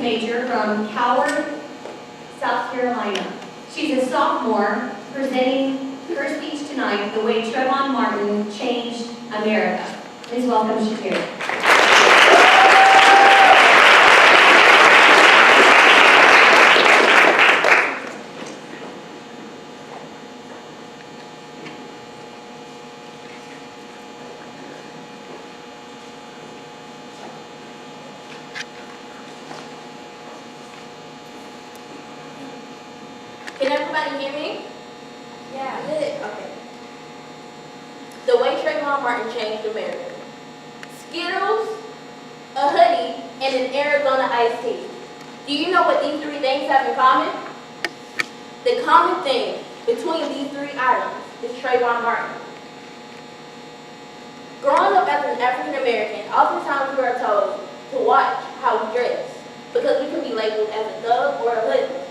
teenager from Coward, South Carolina. She's a sophomore presenting her speech tonight, The Way Trayvon Martin Changed America. Please welcome Shatari. Can everybody hear me? Yeah. Good. Okay. The way Trayvon Martin changed America. Skittles, a hoodie, and an Arizona iced tea. Do you know what these three things have in common? The common thing between these three items is Trayvon Martin. Growing up as an African American, oftentimes we are told to watch how we dress because we can be labeled as a thug or a hoodie.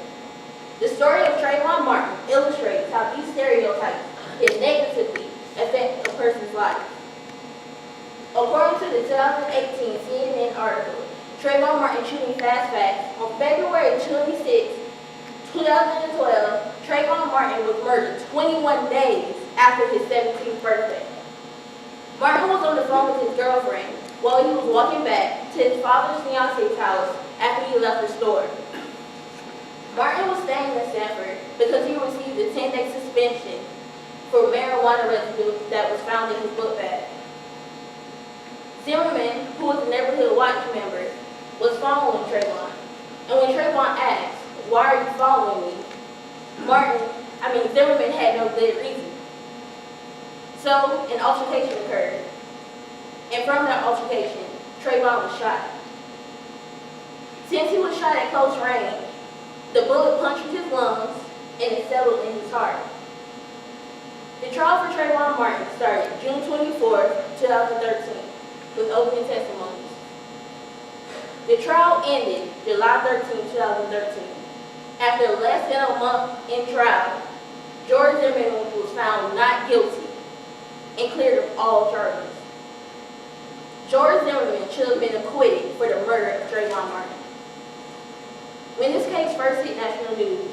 The story of Trayvon Martin illustrates how these stereotypes can negatively affect a person's life. According to the 2018 CNN article, Trayvon Martin Shooting Fast Facts, on February 26, 2012, Trayvon Martin was murdered 21 days after his 17th birthday. Martin was on the phone with his girlfriend while he was walking back to his father's fiance's house after he left the store. Martin was staying in Stanford because he received a 10-day suspension for marijuana residue that was found in his book bag. Zimmerman, who was a neighborhood watch member, was following Trayvon. And when Trayvon asked, "Why are you following me?" Zimmerman had no good reason. So an altercation occurred. And from that altercation, Trayvon was shot. Since he was shot at close range, the bullet punctured his lungs and it settled in his heart. The trial for Trayvon Martin started June 24, 2013, with opening testimonies. The trial ended July 13, 2013. After less than a month in trial, George Zimmerman was found not guilty and cleared of all charges. George Zimmerman should have been acquitted for the murder of Trayvon Martin. When this case first hit national news,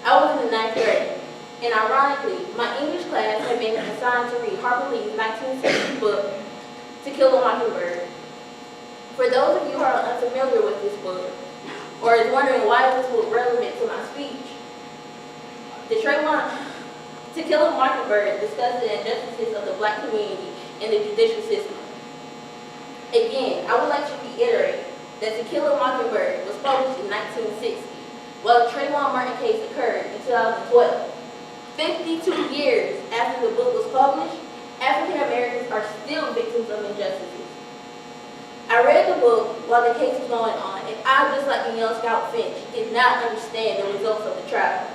I was in the 9th grade, and ironically, my English class had been assigned to read Harper Lee's 1960 book, To Kill a Mockingbird. For those of you who are unfamiliar with this book, or is wondering why this was relevant to my speech, To Kill a Mockingbird discussed the injustices of the Black community in the judicial system. Again, I would like to reiterate that To Kill a Mockingbird was published in 1960, while the Trayvon Martin case occurred in 2012. 52 years after the book was published, African Americans are still victims of injustices. I read the book while the case was going on, and I, just like the young Scout Finch, did not understand the results of the trial.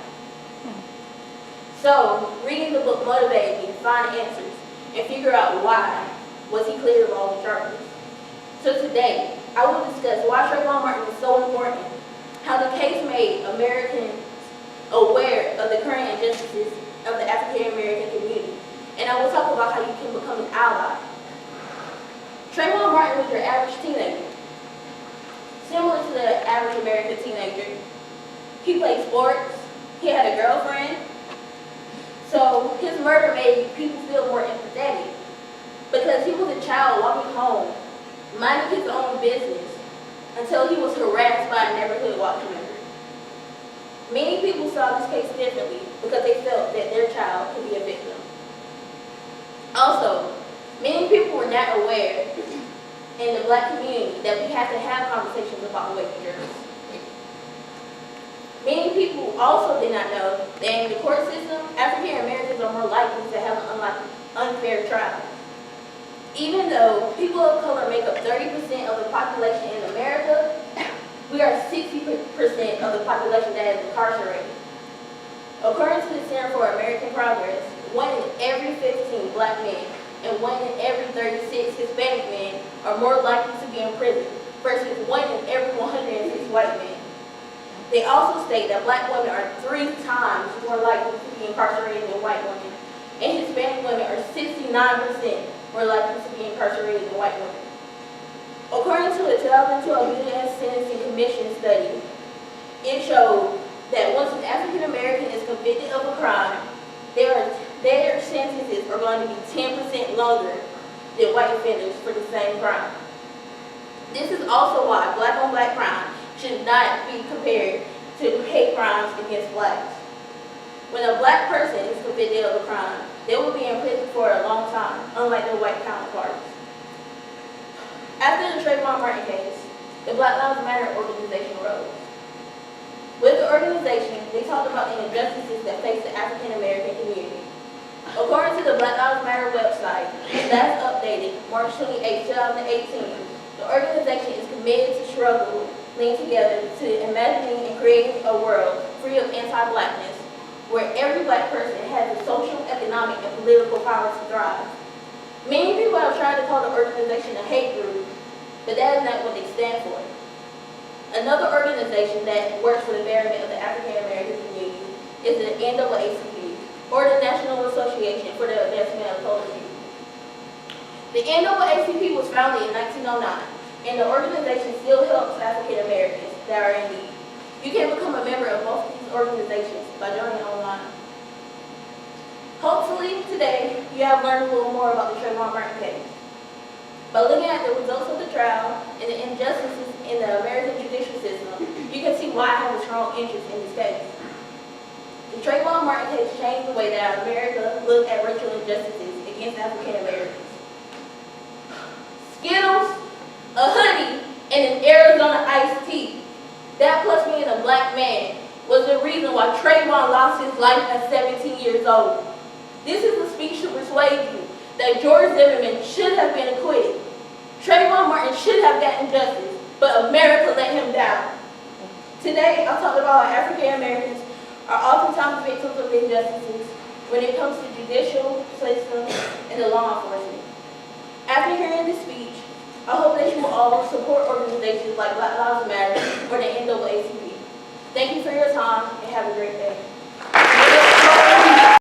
So, reading the book motivated me to find answers and figure out why was he cleared of all the charges. So today, I will discuss why Trayvon Martin is so important, how the case made Americans aware of the current injustices of the African American community, and I will talk about how you can become an ally. Trayvon Martin was your average teenager. Similar to the average American teenager, he played sports, he had a girlfriend, so his murder made people feel more empathetic because he was a child walking home, minding his own business, until he was harassed by a neighborhood watch member. Many people saw this case differently because they felt that their child could be a victim. Also, many people were not aware in the Black community that we have to have conversations about the way we dress. Many people also did not know that in the court system, African Americans are more likely to have an unfair trial. Even though people of color make up 30% of the population in America, we are 60% of the population that is incarcerated. According to the Center for American Progress, 1 in every 15 Black men and 1 in every 36 Hispanic men are more likely to be in prison versus 1 in every 106 white men. They also state that Black women are 3 times more likely to be incarcerated than white women, and Hispanic women are 69% more likely to be incarcerated than white women. According to a 2012 U.S. Sentencing Commission Commission study, it showed that once an African American is convicted of a crime, their sentences are going to be 10% longer than white offenders for the same crime. This is also why black-on-black crime should not be compared to hate crimes against blacks. When a black person is convicted of a crime, they will be in prison for a long time, unlike their white counterparts. After the Trayvon Martin case, the Black Lives Matter organization arose. With the organization, they talked about the injustices that face the African American community. According to the Black Lives Matter website, last updated March 28, 2018, the organization is committed to struggling together to imagining and creating a world free of anti-blackness, where every black person has the social, economic, and political power to thrive. Many people have tried to call the organization a hate group, but that is not what they stand for. Another organization that works for the betterment of the African American community is the NAACP, or the National Association for the Advancement of Colored People. The NAACP was founded in 1909, and the organization still helps African Americans that are in need. You can become a member of both of these organizations by joining online. Hopefully today you have learned a little more about the Trayvon Martin case. By looking at the results of the trial and the injustices in the American judicial system, you can see why I have a strong interest in this case. The Trayvon Martin case changed the way that America looked at racial injustices against African Americans. Skittles, a hoodie, and an Arizona iced tea. That plus being a black man was the reason why Trayvon lost his life at 17 years old. This is a speech to persuade you that George Zimmerman should have been acquitted. Trayvon Martin should have gotten justice, but America let him down. Today, I'll talk about how African Americans are oftentimes victims of injustices when it comes to judicial system and the law enforcement. After hearing this speech, I hope that you will all support organizations like Black Lives Matter or the NAACP. Thank you for your time and have a great day.